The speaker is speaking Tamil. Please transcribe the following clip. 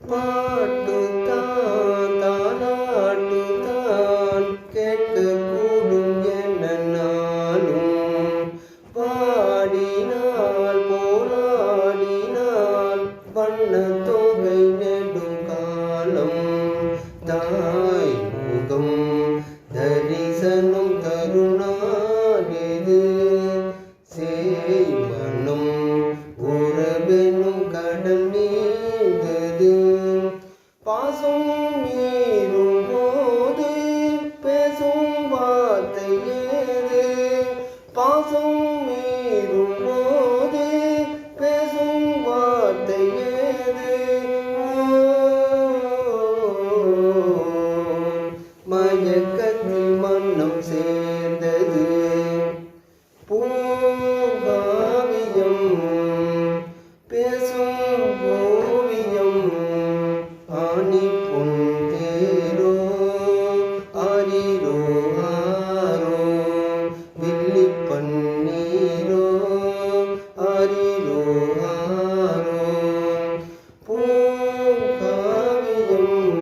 பாட்டுத்தான் தாலாட்டுத்தான் கேட்கக்கூடும் என நாளும் பாடினால் போராடினால் வண்ணத் தொகை நெடும் காலம் தாய் முகம் தரிசனம் தருணாகிது சேமனும் உறவெனும் கடல் நீந்தது பாசம்